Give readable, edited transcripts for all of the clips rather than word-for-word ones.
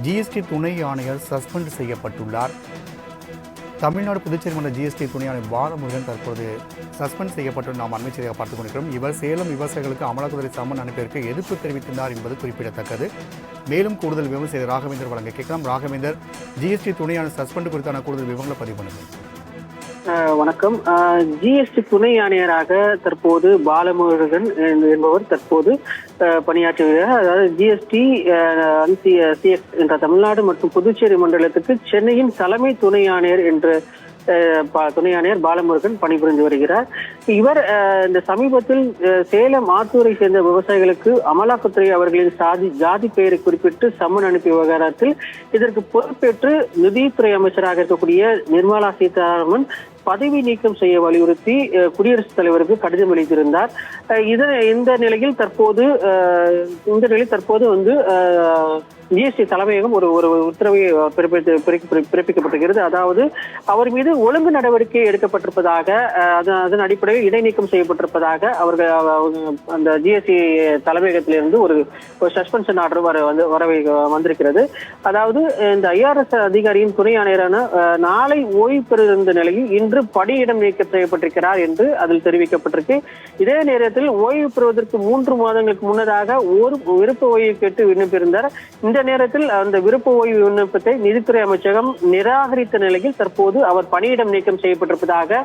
GST துணை ஆணையர் suspend செய்யப்பட்டுள்ளார். தமிழ்நாடு புதுச்சேரி மன்ற ஜிஎஸ்டி துணை ஆணையர் பாலமுருகன் தற்போது சஸ்பெண்ட் செய்யப்பட்டு நாம் அண்மை செய்தியாக பார்த்துக் கொண்டிருக்கிறோம். இவர் சேலம் விவசாயிகளுக்கு அமலாக்கத்துறை சம்மன் அனுப்பியதற்கு எதிர்ப்பு தெரிவித்திருந்தார் என்பது குறிப்பிடத்தக்கது. மேலும் கூடுதல் விவரம் செய்த ராகவேந்தர் வழங்க கேட்கலாம். ராகவேந்தர், ஜிஎஸ்டி துணை ஆணையர் சஸ்பெண்ட் குறித்தான கூடுதல் விவரங்களை பதிவு பண்ணுங்கள். வணக்கம். ஜிஎஸ்டி துணை ஆணையராக தற்போது பாலமுருகன் என்பவர் தற்போது பணியாற்றி வருகிறார். அதாவது ஜிஎஸ்டி சிஎக்ஸ் என்ற தமிழ்நாடு மற்றும் புதுச்சேரி மண்டலத்துக்கு சென்னையின் தலைமை துணை ஆணையர் என்ற துணை ஆணையர் பாலமுருகன் பணிபுரிந்து வருகிறார். இவர் இந்த சமீபத்தில் சேலம் ஆத்தூரை சேர்ந்த விவசாயிகளுக்கு அமலாக்கத்துறை அவர்களின் ஜாதி பெயரை குறிப்பிட்டு சம்மன் அனுப்பிய விவகாரத்தில் இதற்கு பொறுப்பேற்று நிதித்துறை அமைச்சராக இருக்கக்கூடிய நிர்மலா சீதாராமன் பதவி நீக்கம் செய்ய வலியுறுத்தி குடியரசுத் தலைவருக்கு கடிதம் அளித்திருந்தார். இந்த நிலையில் தற்போது ஜிஎஸ்டி தலைமையகம் ஒரு உத்தரவை பிறப்பிக்கப்பட்டிருக்கிறது. அதாவது அவர் மீது ஒழுங்கு நடவடிக்கை எடுக்கப்பட்டிருப்பதாக, அதன் அடிப்படையில் இடைநீக்கம் செய்யப்பட்டிருப்பதாக அவர்கள் அந்த ஜிஎஸ்டி தலைமையகத்திலிருந்து ஒரு சஸ்பென்ஷன் ஆர்டர் வந்திருக்கிறது. அதாவது இந்த ஐஆர்எஸ் அதிகாரியின் துணை ஆணையரான நாளை ஓய்வு பெறுகின்ற நிலையில் இன்று பணியிடம் நீக்கம் செய்யப்பட்டிருக்கிறார் என்று அதில் தெரிவிக்கப்பட்டிருக்கு. இதே நேரத்தில் ஓய்வு பெறுவதற்கு 3 மாதங்களுக்கு முன்னதாக ஒரு விருப்ப ஓய்வு கேட்டு விண்ணப்பியிருந்தார். இந்த நேரத்தில் அந்த விருப்ப ஓய்வு விண்ணப்பத்தை நிதித்துறை அமைச்சகம் நிராகரித்த நிலையில் தற்போது அவர் பணியிடம் நீக்கம் செய்யப்பட்டிருப்பதாக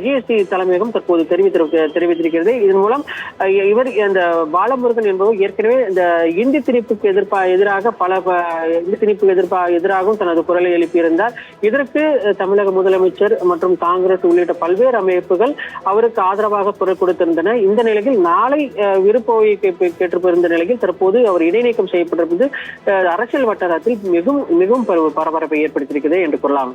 ஜிஎஸ்டி தலைமையகம் தற்போது தெரிவித்திருக்கிறது. இதன் மூலம் இவர் இந்த பாலமுருகன் என்பவர் ஏற்கனவே இந்த இந்தி திணிப்புக்கு எதிராக எதிராகவும் தனது குரலை எழுப்பியிருந்தார். இதற்கு தமிழக முதலமைச்சர் மற்றும் காங்கிரஸ் உள்ளிட்ட பல்வேறு அமைப்புகள் அவருக்கு ஆதரவாக குரல் கொடுத்திருந்தன. இந்த நிலையில் நாளை விருப்ப ஓய்வு கேட்டிருந்த நிலையில் தற்போது அவர் இடைநீக்கம் செய்யப்பட்டிருப்பது அரசியல் வட்டாரத்தில் மிகவும் பரபரப்பை ஏற்படுத்தியிருக்கிறது என்று கூறலாம்.